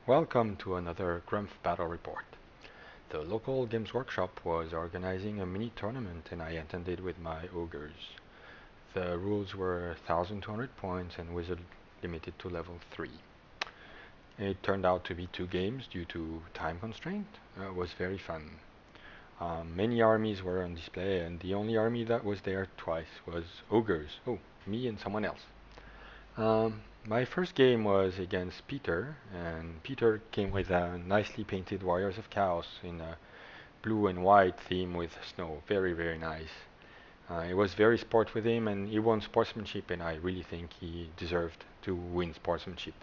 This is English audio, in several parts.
Welcome to another Grumph Battle Report. The local Games Workshop was organizing a mini tournament and I attended with my Ogres. The rules were 1200 points and wizard limited to level 3. It turned out to be 2 games due to time constraint. It was very fun. Many armies were on display and the only army that was there twice was Ogres. Oh, me and someone else. My first game was against Peter, and Peter came with a nicely painted Warriors of Chaos in a blue and white theme with snow. Very, very nice. It was very sport with him, and he won sportsmanship, and I really think he deserved to win sportsmanship.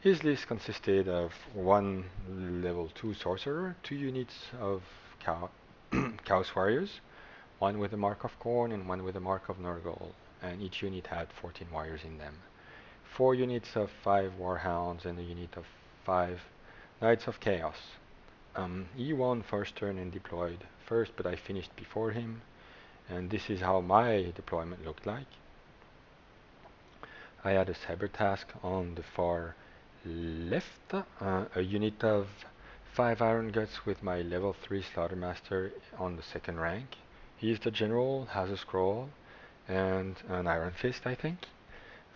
His list consisted of one level 2 sorcerer, 2 units of Chaos Warriors, one with the Mark of Corn and one with the Mark of Nurgle, and each unit had 14 warriors in them. 4 units of 5 Warhounds and a unit of 5 Knights of Chaos. He won first turn and deployed first, but I finished before him, and this is how my deployment looked like. I had a Saber Task on the far left, a unit of 5 Iron Guts with my level 3 Slaughtermaster on the second rank. He's the general, has a scroll, and an Iron Fist, I think.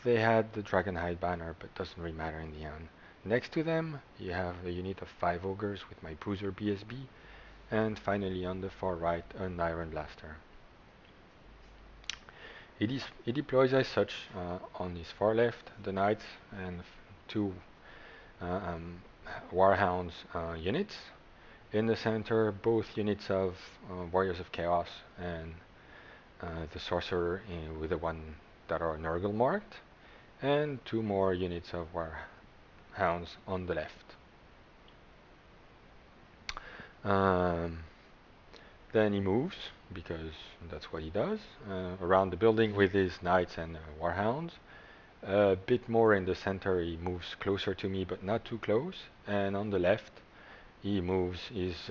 They had the Dragonhide banner, but doesn't really matter in the end. Next to them, you have a unit of 5 Ogres with my Bruiser BSB, and finally on the far right, an Iron Blaster. He deploys as such on his far left, the Knights and 2 uh, um, Warhounds units. In the center, both units of Warriors of Chaos and the Sorcerer with the one that are Nurgle marked, and 2 more units of Warhounds on the left. Um, then he moves, because that's what he does, around the building with his knights and warhounds. A bit more in the center, he moves closer to me, but not too close. And on the left, he moves his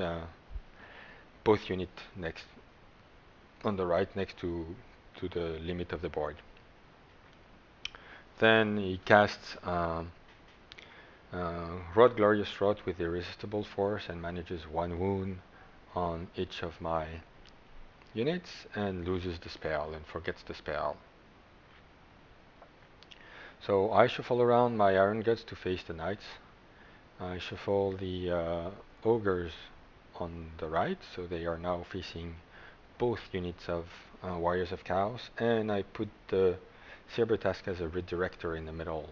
both unit next on the right, next to the limit of the board. Then he casts Rod Glorious Rot with Irresistible Force and manages 1 wound on each of my units and loses the spell and forgets the spell. So I shuffle around my Iron Guts to face the Knights. I shuffle the Ogres on the right, so they are now facing both units of Warriors of Chaos, and I put the Saber Task as a redirector in the middle,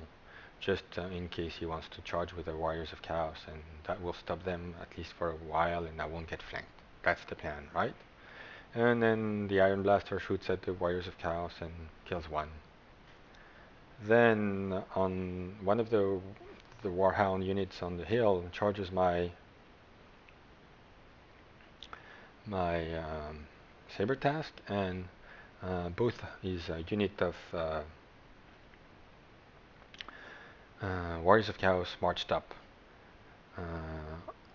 just in case he wants to charge with the Warriors of Chaos, and that will stop them at least for a while, and I won't get flanked. That's the plan, right? And then the Iron Blaster shoots at the Warriors of Chaos and kills one. Then on one of the Warhound units on the hill charges my Saber Task, and both his unit of Warriors of Chaos marched up.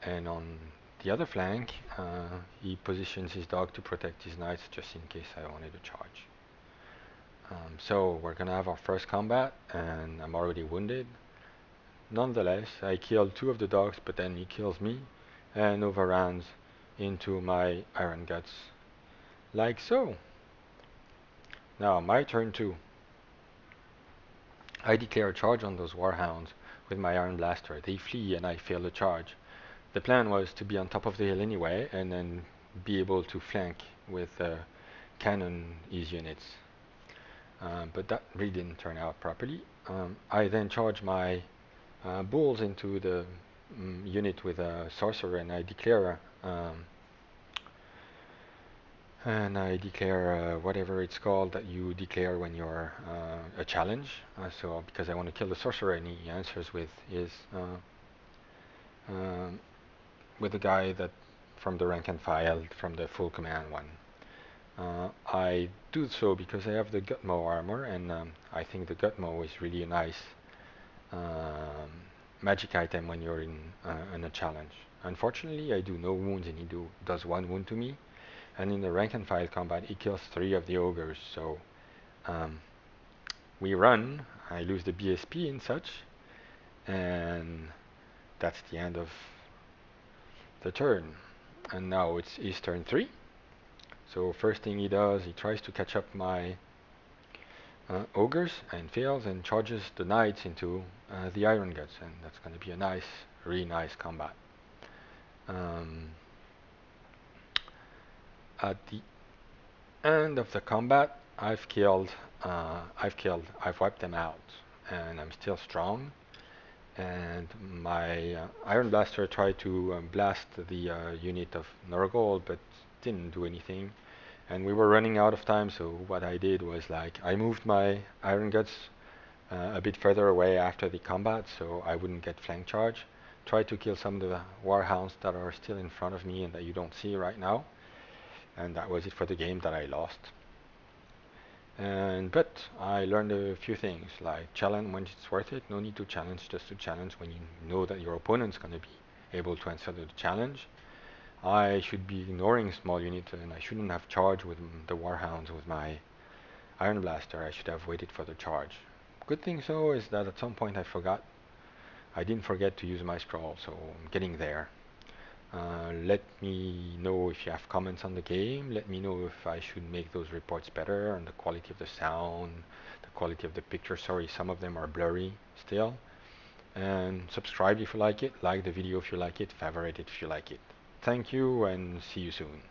And on the other flank, he positions his dog to protect his knights just in case I wanted to charge. So we're gonna have our first combat, and I'm already wounded. Nonetheless, I killed 2 of the dogs, but then he kills me and overruns into my Iron Guts, like so. Now, my turn too. I declare a charge on those Warhounds with my Iron Blaster. They flee and I fail the charge. The plan was to be on top of the hill anyway, and then be able to flank with cannon his units. But that really didn't turn out properly. I then charge my bulls into the unit with a sorcerer, and I declare whatever it's called that you declare when you're a challenge. So because I want to kill the sorcerer, and he answers with his with the guy that from the rank and file from the full command one. I do so because I have the Gutmo armor, and I think the Gutmo is really a nice magic item when you're in a challenge. Unfortunately, I do no wounds, and he does 1 wound to me. And in the rank and file combat, he kills 3 of the ogres. So we run. I lose the BSP and such, and that's the end of the turn. And now it's his turn 3. So first thing he does, he tries to catch up my ogres and fails and charges the knights into the iron guts, and that's going to be a nice, really nice combat. Um, at the end of the combat, I've wiped them out, and I'm still strong. And my Iron Blaster tried to blast the unit of Nurgle, but didn't do anything. And we were running out of time, so what I did was like I moved my Iron Guts a bit further away after the combat, so I wouldn't get flank charge. Tried to kill some of the Warhounds that are still in front of me and that you don't see right now. And that was it for the game that I lost. But I learned a few things, like challenge when it's worth it. No need to challenge just to challenge when you know that your opponent's going to be able to answer the challenge. I should be ignoring small units, and I shouldn't have charged with the Warhounds with my Iron Blaster. I should have waited for the charge. Good thing so is that at some point I forgot. I didn't forget to use my scroll, so I'm getting there. Let me know if you have comments on the game. Let me know if I should make those reports better on the quality of the sound, the quality of the picture. Sorry, some of them are blurry still. And subscribe if you like it, like the video if you like it, favorite it if you like it. Thank you and see you soon.